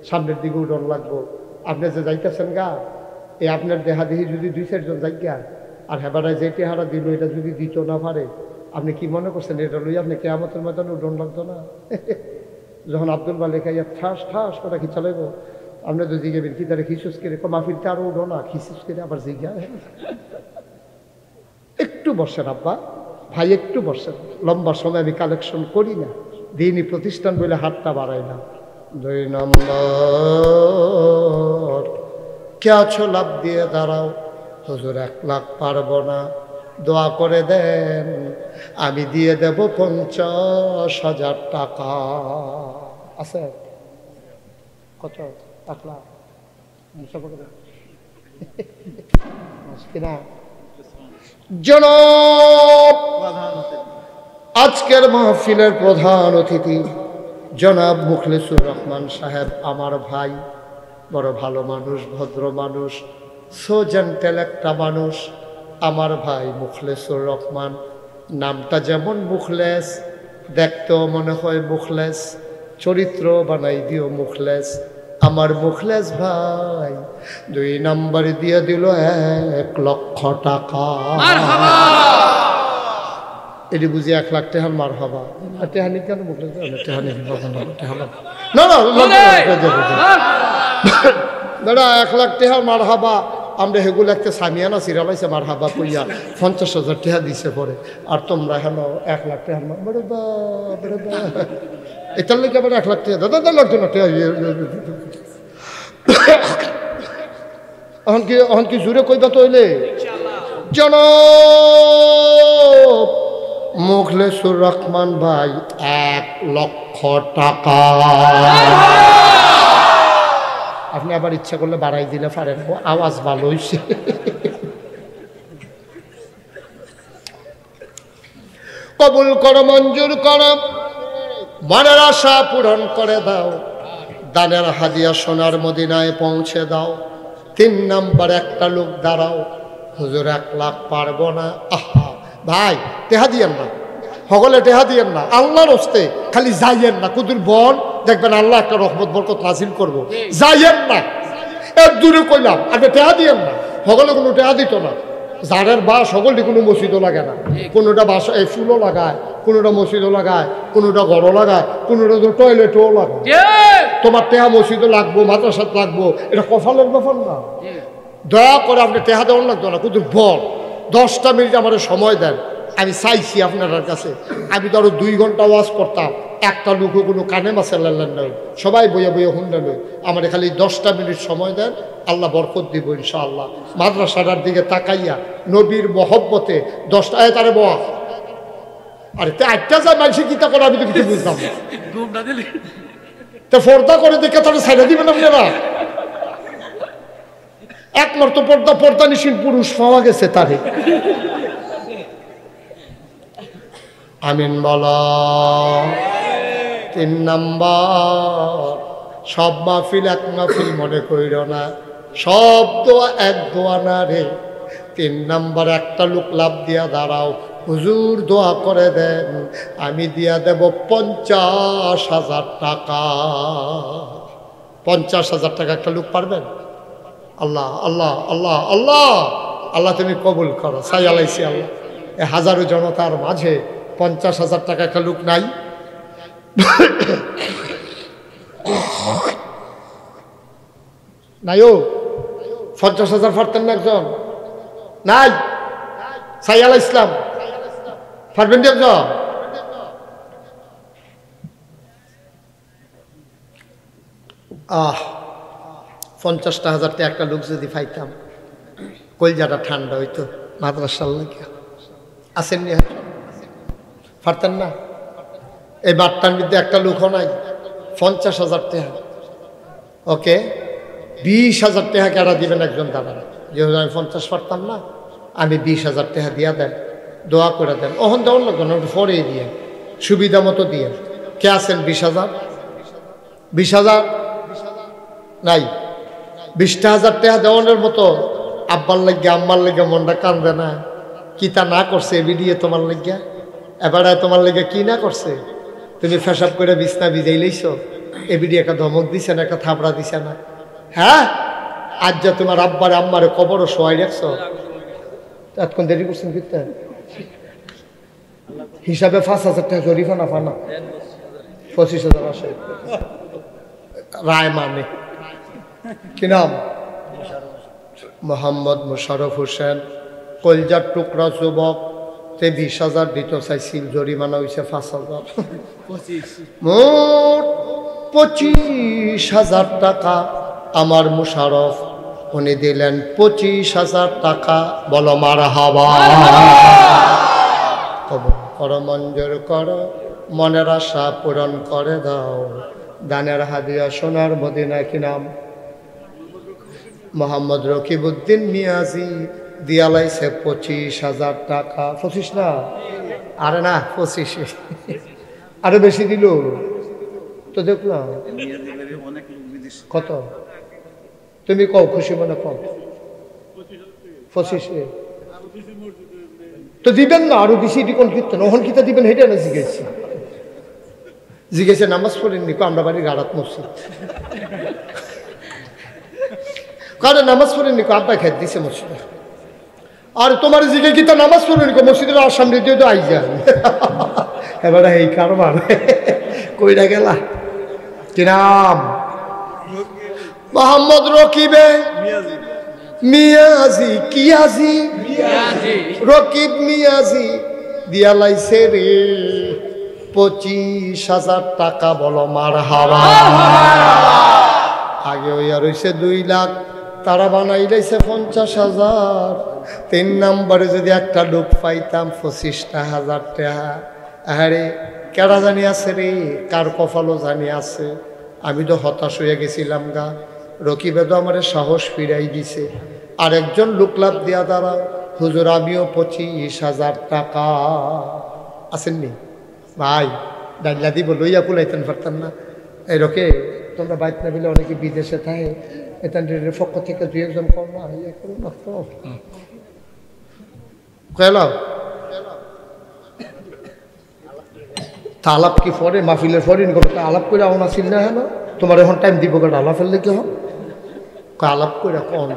সামনের দিকে উঠন লাগবো। আপনি যে যাইতেছেন গা, এই আপনার দেহা দেহি যদি 2-4 জন যাইগা, আর হেবারায় যে টেহারা দিল এটা যদি দিত না পারে, আপনি কি মনে করছেন এটা লই আপনি কিয়ামতের ময়দানে উঠন লাগতো না? যখন আব্দুল মালিক আইয়া ঠাস ঠাস করে কি চালাইব, আপনি তো জিজ্ঞাবেন কি তারা খিসুস করে, মাহফিলতে আরো উঠো না, খিসুস করে আবার জিজ্ঞা। একটু বসেন আব্বা ভাই, একটু বসেন। লম্বা সময় আমি কালেকশন করি না, দিনই প্রতিষ্ঠান বলে হাতটা বাড়াই না। 2 নম্বর, কে আছো লাভ দিয়ে দাঁড়াও। হুজুর 1 লাখ পারবো না, দোয়া করে দেন, আমি দিয়ে দেব 50,000 টাকা। আছে কত? 1 লাখ কিনা? জনাব আজকের মাহফিলের প্রধান অতিথি জনাব মুখলেসুর রহমান সাহেব, আমার ভাই, বড় ভালো মানুষ, ভদ্র মানুষ, সো জেন্টেল একটা মানুষ। আমার ভাই মুখলেসুর রহমান, নামটা যেমন মুখলেস, দেখতেও মনে হয় মুখলেস, চরিত্র বানাই দিও মুখলেস। আমার মুখলেস ভাই 2 নম্বর দিয়ে দিল 1 লক্ষ টাকা। এটি বুঝি 1 লাখ টাকার মার হবা। টেহানি কেন মুখলেস? টেহানি না দাদা 1 লাখ টাকার মার হবা। আমরা হেগুলো একটা সামিয়ানা সিরালাইছে মার হাবা কইয়া 50,000 টাকা দিছে পরে, আর তোমরা হেন 1 লাখ টাকার মার বড় বা এটার লেগে আবার 1 লাখ টাকা দাদা লাগতো না। এখন কি জুড়ে কইবা তৈলে জনাব মুখলেসুর রহমান ভাই 1 লক্ষ টাকা। আপনি আবার ইচ্ছা করলে বাড়াই দিলে পারেন, আওয়াজ ভালো হইছে। কবুল করো, মঞ্জুর করো, মনের আশা পূরণ করে দাও, দানের হাদিয়া সোনার মদিনায় পৌঁছে দাও। 3 নম্বর একটা লোক দাঁড়াও, হুজুর 1 লাখ পারবো না। আহা ভাই টেহা দিয়েন না, সকলে টেহা দিয়েন না, আল্লাহর হস্তে খালি যাইয়েন না, কুদুর বল দেখবেন আল্লাহ একটা রহমত বরকত নাজিল করবো। যাইয়েন না, এক দূরে কইলাম, আপনি টেহা দিয়েন না, সকলে কোনো টেহা দিত না। জারের বাস সকলটি কোনো মসজিদও লাগে না, কোনোটা বাস এই ফুলও লাগায়, কোনোটা মসজিদও লাগায়, কোনোটা ঘরও লাগায়, কোনোটা তো টয়লেটও লাগায়। তোমার টেহা মসজিদও লাগবো, মাদ্রাসাত লাগবো, এটা কপালের ব্যাপার না। দয়া করে আপনি টেহা দেওয়ার লাগতো না, কুদুর বল 10টা মিনিট আমার সময় দেন। আমি চাইছি আপনার কাছে, আমি তো আরো 2 ঘন্টা ওয়াজ করতাম, একটা লোকও কোনো কানে মাসে লাল্লেন নয়, সবাই বইয়ে বইয়ে শুনলেন নয়। আমার খালি 10টা মিনিট সময় দেন, আল্লাহ বরকত দিব ইনশাআল্লাহ। মাদ্রাসাটার দিকে তাকাইয়া নবীর মহব্বতে 10টা তারে বয়া, আরে তে 8টা যায় মানুষের গীতা করে, আমি তো কিছু বুঝতাম না। তো পর্দা করে দেখে তাহলে ছাইড়া দিবেন আপনারা। একমাত্র পর্দা নিশীন পুরুষ পাওয়া গেছে তারে। আমিন বলা। 3 নম্বর, সব মাহফিল 1 মাহফিল মনে কইর না, সব দোয়া 1 দোয়া না রে। 3 নম্বর একটা লোক লাভ দিয়া দাঁড়াও, হুজুর দোয়া করে দেন, আমি দিয়া দেব 50,000 টাকা। 50,000 টাকা একটা লোক পারবেন? আল্লাহ আল্লাহ আল্লাহ আল্লাহ আল্লাহ তুমি কবুল করো। সাই আলাইছি আল্লাহ, এ হাজারো জনতার মাঝে 50,000 টাকা একটা লোক নাই? নাই ও 50,000 পারতেন না একজন? নাই? সাই আলাই ইসলাম পারবেন কি একজন? আহ 50,000 টাকা একটা লোক যদি পাইতাম, কলজাটা ঠান্ডা হইতো। মাদ্রাসার লাগিয়া আসেননি, পারতেন না? এই বাট্টার মধ্যে একটা লোকও নাই। 50,000 টাকা, ওকে 20,000 টাকা কেনা দিবেন একজন দাদা, যেহেতু আমি 50 পারতাম না, আমি 20,000 টাকা দিয়া দেন, দোয়া করে দেন। ওহন দেওয়ার লাগবে না, ওটা পরে দিয়ে সুবিধা মতো দিয়ে। কে আছেন? 20,000? 20,000 নাই? 20,000 টাকা দেওয়ানোর মতো আব্বার লাগিয়া আম্মার লাগিয়া মনটা কান্দে না? কি তা না করছে বিডিয়ে তোমার লাগিয়া? এবারে তোমার লেগে কি না করছে? তুমি ফেসাব করে বিছনা ভিজাই লইছো, এবিডি একটা ধমক দিছে না, একটা থাপড়া দিছে না? হ্যাঁ, আজ যা তোমার আব্বারে আম্মারে কবরও শোয়াই রাখছো, এতক্ষণ দেরি করছেন কিনতে হিসাবে 5,000 টাকা জরিফানা ফানা 25,000 আসে রায় মানে। কি নাম? মোহাম্মদ মোশাররফ হোসেন, কলজার টুকরা যুবক। 20,000 দিতে চাইছিল, জরিমানা হয়েছে 5,000। মোট 25,000 টাকা আমার মোশাররফ, উনি দিলেন 25,000 টাকা। বলো মারহাবা। করো মঞ্জুর করো, মনের আশা পূরণ করে দাও। দানের হাদিয়া সোনার মদিনা। কি নাম? মোহাম্মদ রকিবউদ্দিন মিয়াজি, দিয়া লাইছে 25,000 টাকা। 25 না, আরে না 25, আরো বেশি দিল তো। দেখলাম কত, তুমি কও খুশি মনে কও। 25 তো দিবেন না, আরো বেশি কোন কীর্তন ওহন কিতা দিবেন হেঁটে না জিজ্ঞেসছি। জিজ্ঞেসে নামাজ পড়েননি? আমরা বাড়ি গাড়াত মসজিদ। কারণ নামাজ পড়েননি? আব্বা খেত দিছে মসজিদে। আর তোমার জিগে কিতা নামাজ পড়েনি? মসজিদের সামনে দিয়ে তো আই যান। এবার এই কারবার কইরা গেলা। কি নাম? মোহাম্মদ রকিবে মিয়াজি। কি আজি? রকিব মিয়াজি দিয়া লাইছে রে 25,000 টাকা। বলো মারহাবা। আগে হইয়া রইছে 2 লাখ, তারা বানাই লাইছে 50,000। 3 নম্বরে যদি একটা লোক পাইতাম 25,000 টাকা। আরে কেডা জানি আছে রে, কার কপালও জানি আছে। আমি তো হতাশ হয়ে গেছিলাম গা। রকিবে তো আমার সাহস ফিরাই দিছে। আরেকজন লোক লাভ দিয়া দাঁড়া, হুজুর আমিও 25,000 টাকা। আসেননি ভাই? ডাইলা দিব লইয়া পুলাইতেন পারতাম না? এই রকে তোমরা বাইত না বিলে অনেকে বিদেশে থাকে, এতান পক্ষ থেকে 2-1 কম না ইয়ে করুন না তো কয়লাও তা আলাপ কি পরে মাহফিলের পরে আলাপ করে আওনা ছিল না? হ্যাঁ, তোমার এখন টাইম দিব কেন? আলাপ ফেললে কি হয়? আলাপ করে কন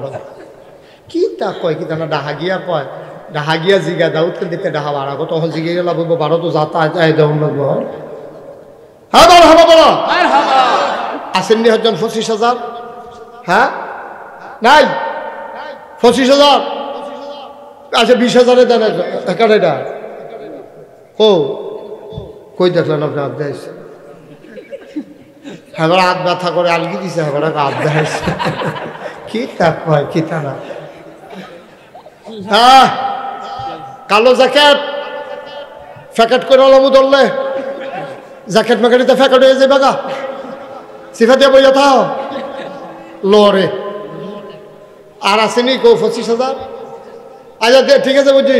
কি তা কয়? কি তা না ডাহা গিয়া কয়, ডাহা গিয়া জিগা দাউদ দিতে ডাহা বাড়া গো। তখন জিগে গেলা বলবো বারো তো যাতা দেওয়ান লাগবো। হ্যাঁ বলো, হবা বলো। আসেননি হজন 25,000? হ্যাঁ নাই 25,000? আচ্ছা 20,000 দেন এটা। কই দেখলেন আপনি? হাত দেয়ছে। হ্যাঁ হাত ব্যথা করে আলগি দিছে। হ্যাঁ হাত দেয়ছে। কি তা কয়? কি তা না? হ্যাঁ কালো জ্যাকেট ফ্যাকেট করে অলমু ধরলে জ্যাকেট ম্যাকেটিতে ফ্যাকেট হয়ে যাবে গা। সিফা দিয়ে বইয়া থাও লরে। আর আসেনি কেউ 25,000? আচ্ছা ঠিক আছে বুঝছি,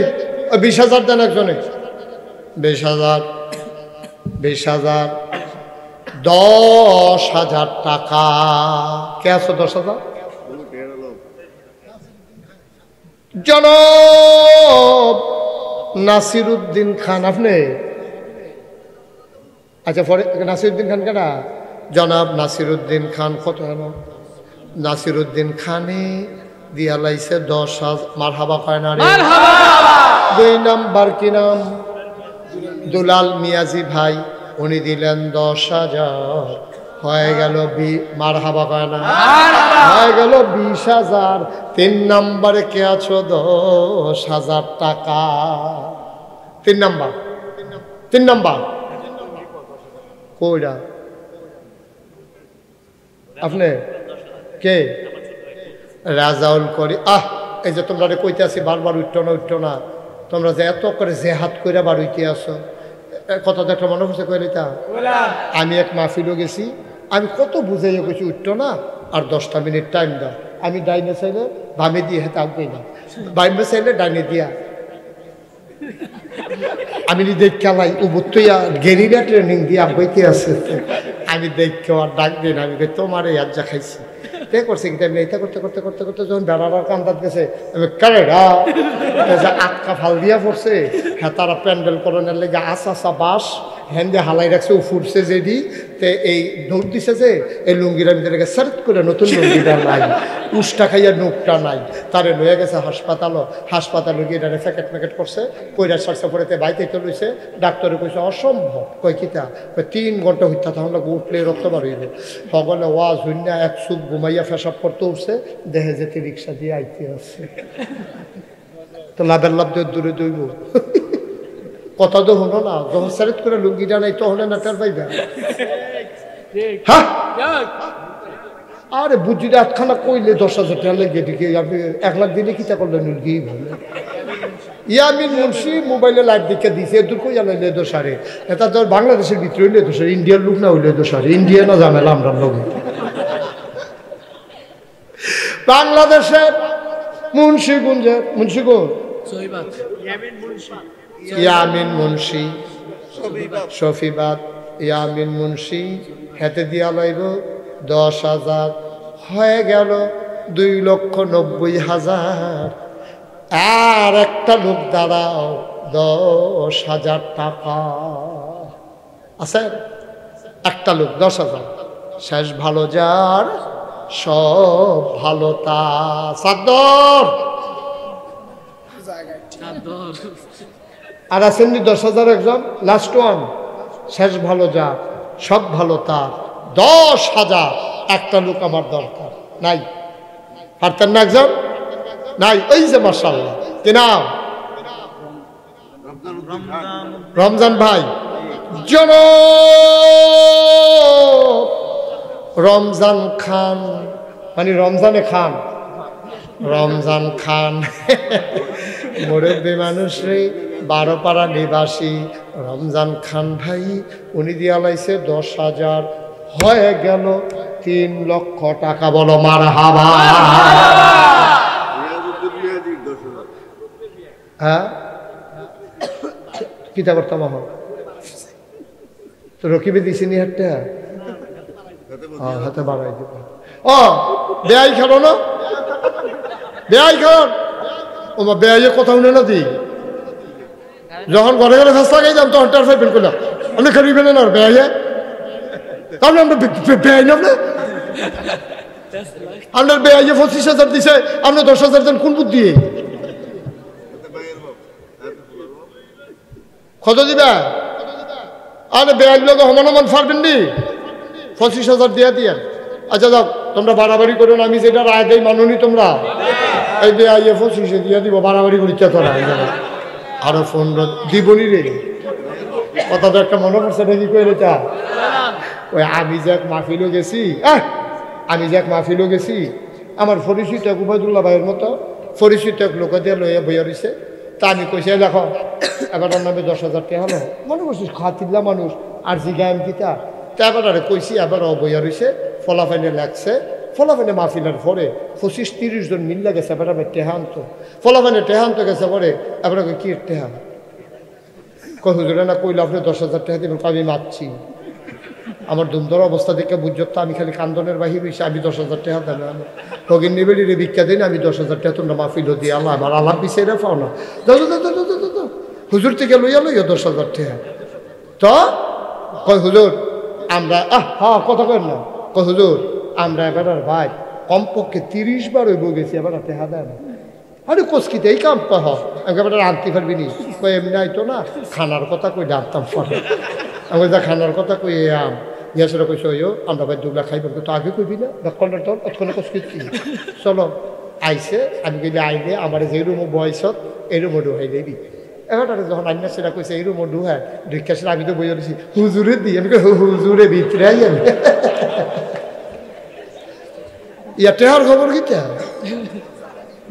20,000 দেন একজনে। 20,000 10,000 টাকা। কে আছো? 10,000 জনাব নাসিরউদ্দিন খান। আপনি? আচ্ছা পরে নাসিরউদ্দিন খান কেনা? জনাব নাসিরউদ্দিন খান। কত হল? নাসিরউদ্দিন খানে দিয়া লাইছে 10,000। মারহাবা কয় না রে? 2 নাম্বার কি নাম? দুলাল মিয়াজি ভাই, উনি দিলেন 10,000। হয়ে গেল মারহাবা কয় না? হয়ে গেল 20,000। 3 নম্বরে কে আছো? 10,000 টাকা। 3 নাম্বার কইরা আপনি কে? রাজাউল করি। এই যে তোমরা কইতে আছি বারবার উঠতো না। তোমরা যে এত করে যে হাত কইরা বার হইতে আসো, কথা তো একটা মনে হচ্ছে কইলিতা। আমি এক মাহফিলও গেছি, আমি কত বুঝাইয়া গেছি উঠতো না, আর 10টা মিনিট টাইম দাও। আমি ডাইনে চাইলে বামে দিয়ে হেঁটে আঁকবই না, বামে চাইলে ডাইনে দিয়া। আমি দেখালাই উবুত্তইয়া গেরিলা ট্রেনিং দিয়ে আঁকবইতে আছে। আমি দেখে আর ডাক দিন, আমি তোমার এই আজ্জা খাইছি তে করছে কিন্তু আমি এটা করতে করতে করতে করতে যখন বেড়াবার কান্দাত গেছে, আমি কারেরা আটকা ফাল দিয়া পড়ছে। হ্যাঁ তারা প্যান্ডেল করণের লেগে আসা বাস হ্যান্ডে হালাই রাখছে ও ফুটছে যেদি তে এই নোট দিছে যে এই লুঙ্গির ভিতরে সার্চ করে নতুন লুঙ্গিটা নাই উষ্টা খাইয়া নোটটা নাই তারে লয়ে গেছে হাসপাতালে গিয়ে এটা প্যাকেট প্যাকেট করছে কইরা সারছে পরেতে বাইতে চলেছে ডাক্তারে কইছে অসম্ভব কয় কিতা 3 ঘন্টা হইতা তাহলে উঠলে রক্ত বার হইবে সকলে ওয়াজ হইনা এক সুখ ঘুমাইয়া পেশাব করতে উঠছে দেহে যেতে রিক্সা দিয়ে আইতে আছে তো লাভের লাভ দূরে দইব কথা তো হলো না যখন সারেট করে লুঙ্গিটা নাই তখন না তার পাইবে হ্যাঁ আরে বুঝিটা আটখানা কইলে 10,000 টাকা লেগে দিকে আপনি 1 লাখ দিলে কিতা করলেন লুঙ্গি ভালো ইয়ামিন মুন্সি মোবাইলে লাইভ দেখে দিছে দূর কই জানে লে দোষারে এটা তো বাংলাদেশের ভিতরে হইলে দোষারে ইন্ডিয়ার লোক না হইলে দোষারে ইন্ডিয়া না ঝামেলা আমরা লোক বাংলাদেশের মুন্সিগঞ্জের মুন্সিগঞ্জ ইয়ামিন মুন্সি শফিবাদ ইয়ামিন মুন্সি হেতে দিয়া লইব 10,000 হয়ে গেল 2,90,000 আর একটা লোক দাঁড়াও 10,000 টাকা আছে একটা লোক 10,000 শেষ ভালো যার সব ভালো তা সাদর আর আছেন 10,000 একজন লাস্ট ওয়ান শেষ ভালো যা সব ভালো তার 10,000 একটা লোক আমার দরকার নাই পারতেন না একজন নাই ওই যে মাশাআল্লাহ কি নাম রমজান ভাই জন রমজান খান মানে রমজানে খান রমজান খান মুরব্বী মানুষ রে 12 পাড়া নিবাসী রমজান খান ভাই উনি দিয়া লাইছে 10,000 হয়ে গেল 3 লক্ষ টাকা বলো মারহাবা হ্যাঁ কিতা করতাম তো রকিবে দিছিনি হাতটা হাতে বাড়াই দিব ও বেয়াই খেলো না বেয়াই খেল ও মা বেয়াইয়ে কথা শুনে না দি যখন ঘরে ঘরে ফেস লাগাই যাম তখন টার ফাইবেন করলাম আপনি খেলিবেন না বেয়াইয়ে তাহলে আমরা বেয়াই না আপনার বেয়াইয়ে 25,000 দিছে আপনি 10,000 দেন কোন বুদ্ধি কত দিবা আরে বেয়াই লোক সমান ফারবেন নি 25,000 দিয়া দিয়া আচ্ছা যাও তোমরা বাড়াবাড়ি করো না আমি যেটা রায় দেই মাননি তোমরা এই বেয়াইয়ে 25 দিয়া দিব বাড়াবাড়ি করি চা তোরা আরো ফোন দিবনি রে কথাটা একটা মনে পড়ছে নাকি কইলে তা ওই আমি যে এক মাহফিলও গেছি আমার পরিচিত এক উবাইদুল্লাহ ভাইয়ের মতো পরিচিত এক লোক দিয়ে লইয়া বইয়া রয়েছে তা আমি কইছি দেখো এবার নামে 10,000 টাকা হলো মনে করছিস খাতিল্লা মানুষ আর জিগাম কিতা তা এবার আরে কইছি এবার বইয়া রয়েছে ফলাফাইনে লাগছে ফলাফাইনে মাহফিলের পরে 25-30 জন মিল্লা গেছে এবার আমি টেহান্ত ফলাফাইনে টেহান্ত গেছে পরে এবার কি টেহা কই হুজুরে না কইলে আপনি 10,000 টাকা দিবেন আমি মাপছি আমার দুমদর অবস্থা দেখে বুঝত আমি খালি কান্দনের বাহির হয়েছি আমি 10,000 টাকা দেন ফকির নিবেলি রে ভিক্ষা দিন আমি 10,000 টাকা তোমরা মাহফিল দিয়ে আল্লাহ আমার আলাপ বিষয়ে পাও না হুজুর থেকে লইয়া 10,000 টাকা তো কই হুজুর আমরা হ্যাঁ কথা কেন না কই হুজুর আমরা এবার ভাই কমপক্ষে 30 বার হইব গেছি এবার টাকা দেয় না আরে কোসকিতে এই কাম কহ একেবারে আনতে পারবি নি কই এমনি আইতো না খানার কথা কই ডাকতাম পরে আমি যা খানার কথা কই আম ইয়াসরা কইছো আমরা ভাই দুগলা খাইবার তো আগে কইবি না কন্ডার তো অতক্ষণ কোসকিতে চলো আইছে আমি গেলে আইলে আমার যে রুম বয়সত এই রুম ঢুকাই দেবি এবার যখন আইনা সেটা কইছে এই রুম ঢুকায় ঢুকাছে আমি তো বইয়া দিছি হুজুরে দিই আমি হুজুরে ভিতরে আই আমি ইয়া টেহার খবর কিতা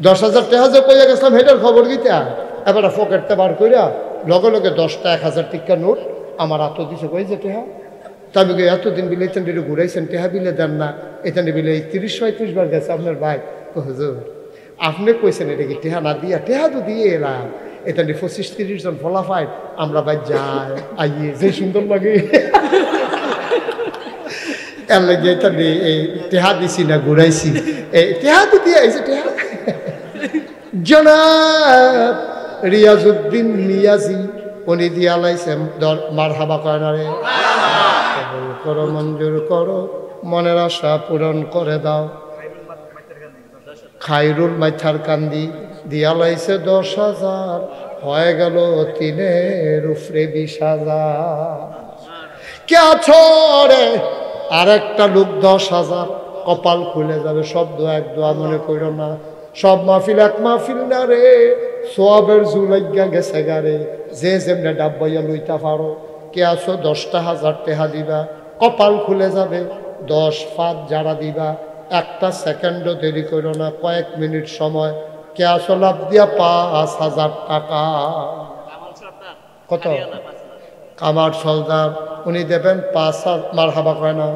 10,000 টাকা যে কইয়া গেছিলাম হেটার খবর কিতা এবার পকেটটা বার কইরা লগে লগে 10টা 1,000 টাকা নোট আমার হাতে দিছে কই যে টেহা তা আমি এতদিন বিলে এখান থেকে ঘুরাইছেন টেহা বিলে দেন না এখানে বিলে 30-35 বার গেছে আপনার ভাই হুজুর আপনি কইছেন এটা কি টেহা না দিয়া টেহা তো দিয়ে এলাম এখানে 25-30 জন ফলাফাই আমরা ভাই যাই আইয়ে যে সুন্দর লাগে এর লাগে এখানে এই টেহা দিছি না ঘুরাইছি এই টেহা তো দিয়ে আইছে টেহা জনাব রিয়াজউদ্দিন নিয়াজি উনি দিয়া লাইছে মারহাবা কয় না রে? কবুল করো, মঞ্জুর করো, মনের আশা পূরণ করে দাও। খাইরুল মাইথার কান্দি দিয়া লাইছে 10,000, হয়ে গেল 3-এর উপরে 20,000। কে আছো রে? আর একটা লোক 10,000, কপাল খুলে যাবে। সব দোয়া এক দোয়া মনে করো না, সব মাহফিল এক মাহফিল না রে। সোয়াবের জুলাইগা গেছে গারে, যে যেমনে ডাব্বাইয়া লইতা পারো। কে আছো 10,000 টাকা দিবা, কপাল খুলে যাবে। 10 ফাঁদ যারা দিবা, একটা সেকেন্ডও দেরি করো না, কয়েক মিনিট সময়। কে আছো লাভ দিয়া 5,000 টাকা। কত? কামার সলদার, উনি দেবেন 5,000। মারহাবা কয় না?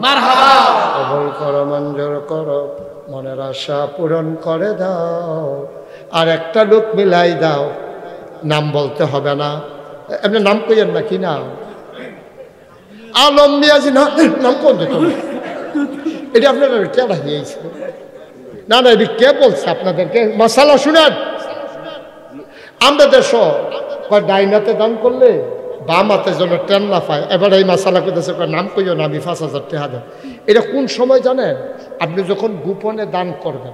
কবুল করো, মঞ্জুর করো, মনের আশা পূরণ করে দাও। আর একটা লোক মিলাই দাও, নাম বলতে হবে না, এমনি নাম কইয়েন না। কি নাম? আলম মিয়াজি। না, নাম কোন দিত? এটা আপনারা কে রাখিয়েছে? না না, এটি কে বলছে আপনাদেরকে? মশালা শুনেন, আমরা দেশ ডাইনাতে দান করলে বাম হাতে যেন ট্রেন না পায়। এবার এই মশালা করতেছে, নাম কইও না, আমি 5,000 টাকা দেব। এটা কোন সময় জানেন? আপনি যখন গোপনে দান করবেন,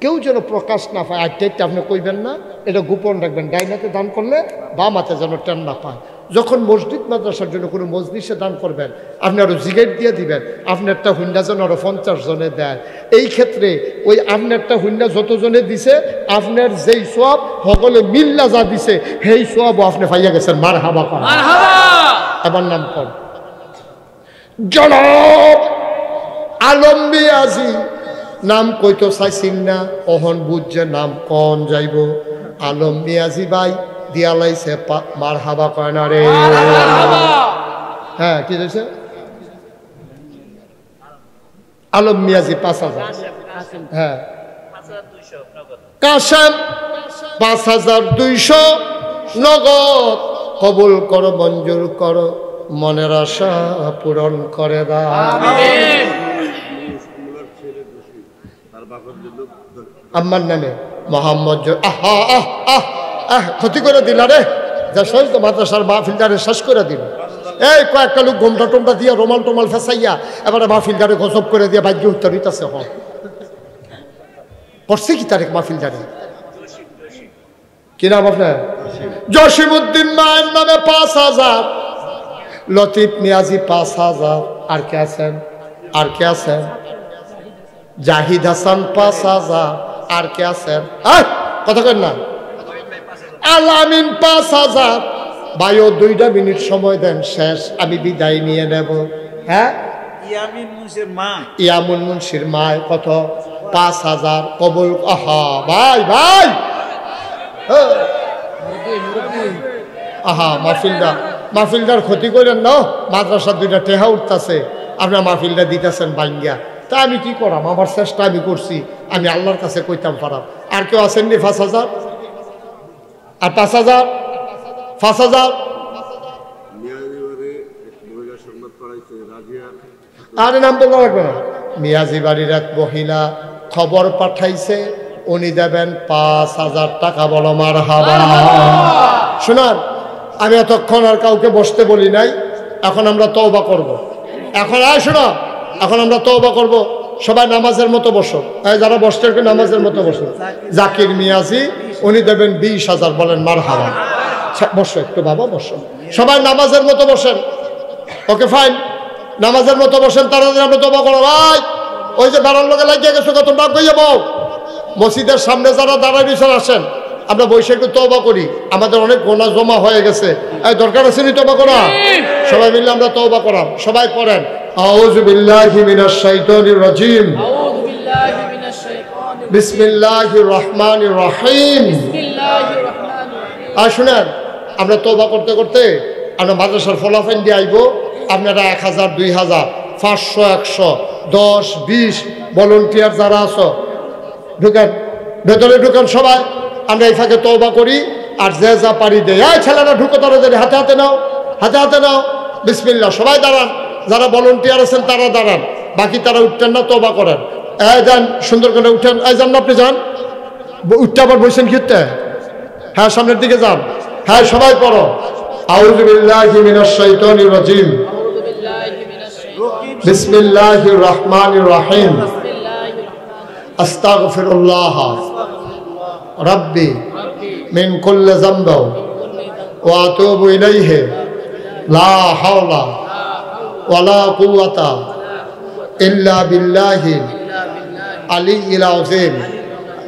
কেউ যেন প্রকাশ না পায়, আজকে আপনি কইবেন না, এটা গোপন রাখবেন। ডাইনাতে দান করলে বাম হাতে যেন ট্রেন না পায়। যখন মসজিদ মাদ্রাসার জন্য কোনো মজলিসে দান করবেন, আপনি আরো জিগেট দিয়ে দিবেন, আপনারটা হুন্ডা যেন আরো 50 জনে দেয়। এই ক্ষেত্রে ওই আপনারটা হুন্ডা যতজনে দিছে, আপনার যেই সওয়াব সকলে মিল্লা যা দিছে সেই সওয়াবও আপনি পাইয়া গেছেন। মারহাবা কর। এবার নাম কর জনাব আলম মিয়াজি। নাম কইতো চাইছিন না, অহন বুঝছে নাম কন যাইব। আলম মিয়াজি ভাই দিয়া লাইছে মারহাবা কয় না রে? হ্যাঁ, কি হয়েছে? আলম মিয়াজি 5,000। হ্যাঁ, কাশেম 5,200 নগদ। কবুল করো, মঞ্জুর করো, মনের আশা পূরণ করে দাও। আমার নামে মোহাম্মদ। আহা আহ আহ আহ, ক্ষতি করে দিলা রে। যা সই তো মাদ্রাসার মাহফিলদারে শেষ করে দিল। এই কয়েকটা লোক ঘোমটা টোমটা দিয়া রোমাল টোমাল ফেসাইয়া এবারে মাহফিলদারে গজব করে দিয়া বাজ্য উত্তর হইতাছে। পড়ছে কি তারেক মাহফিলদারে? কি নাম আপনার? জসিমউদ্দিন মায়ের নামে 5,000। লতিফ মিয়াজি 5,000। আর কে আছেন? আর কে আছেন? জাহিদ হাসান 5,000। আর কে আছেন? কথা কেন না? আলামিন 5,000। ভাইও 2টা মিনিট সময় দেন, শেষ, আমি বিদায় নিয়ে নেব। হ্যাঁ, ইয়ামুন মুন্সির মা কত? 5,000। কবুল। আহা ভাই ভাই, আহা মাহফিলদার ক্ষতি করেন না। মাদ্রাসার 2টা টেহা উঠতেছে, আপনার মাহফিলটা দিতেছেন ভাঙ্গিয়া। তা আমি কি করাম? আমার চেষ্টা আমি করছি, আমি আল্লাহর কাছে কইতাম পারাম। আর কেউ আসেননি 5,000? আর 5,000? 5,000? আরে নাম বলতে লাগবে না। মিয়াজি বাড়ির এক মহিলা খবর পাঠাইছে, উনি দেবেন 5,000 টাকা। বলো মারহাবা। শোনান, আমি এতক্ষণ আর কাউকে বসতে বলি নাই, এখন আমরা তওবা করব। এখন শোনো, এখন আমরা তওবা করব। সবাই নামাজের মতো বসো। যারা বসতে নামাজের মতো বসো। জাকির মিয়াজি, উনি দেবেন 20,000। বলেন মারহাবা। বসো একটু বাবা, বসো। সবাই নামাজের মতো বসেন। ওকে ফাইন, নামাজের মতো বসেন। তাড়াতাড়ি আমরা তওবা করো ভাই। ওই যে বাড়ার লোকে লাগিয়ে গেছো, কত ডাক গইয়ে বউ। মসজিদের সামনে যারা দাঁড়ায় বিছান আসেন, আমরা বসে একটু তওবা করি। আমাদের অনেক গোনা জমা হয়ে গেছে, দরকার আছে নি তওবা করা? সবাই মিলে আমরা তওবা করাম। সবাই পড়েন আউযু বিল্লাহি মিনাশ শাইতানির রাজিম, বিসমিল্লাহির রহমানির রহিম। আর শুনেন, আমরা তওবা করতে করতে আমরা মাদ্রাসার ফলাফল দিয়ে আইব। আপনারা 1,000, 2,000, 500, 100, 10, 20 ভলান্টিয়ার যারা আছো ঢুকেন, ভেতরে ঢুকেন সবাই। আমরা এই ফাঁকে তওবা করি আর যে যা পারি দেয়। এই ছেলেরা ঢুকো, তাড়াতাড়ি হাতে হাতে নাও, হাতে হাতে নাও। বিসমিল্লাহ। সবাই দাঁড়ান, যারা ভলান্টিয়ার আছেন তারা দাঁড়ান, বাকি তারা উঠতেন না, তওবা করেন। যান, সুন্দর করে উঠেন। যান না, আপনি যান। উঠতে আবার বসেন খেতে। হ্যাঁ, সামনের দিকে যান। হ্যাঁ, সবাই পড়ো। আউযু বিল্লাহি মিনাশ শাইতানির রাজিম বিসমিল্লাহির রহমানির রহিম আস্তাগফিরুল্লাহ রাব্বি মিন কুল্লি যামবি ওয়া আতুবু ইলাইহি লা হাওলা ওয়ালা কুওয়াতা ইল্লা বিল্লাহিল আলিয়্যিল আযীম।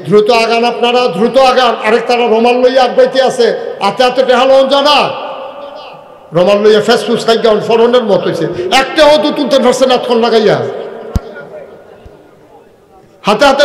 দ্রুত আগান আপনারা, দ্রুত আগান। আরেক তারা রোমাল লইয়া আগাইতে আছে, হাতে হাতে টেহালন জানা রোমাল লইয়া ফেসফুস খাইয়া ফরনের মত হয়েছে। একটা হতো তুলতে পারছে না, লাগাইয়া হাতে হাতে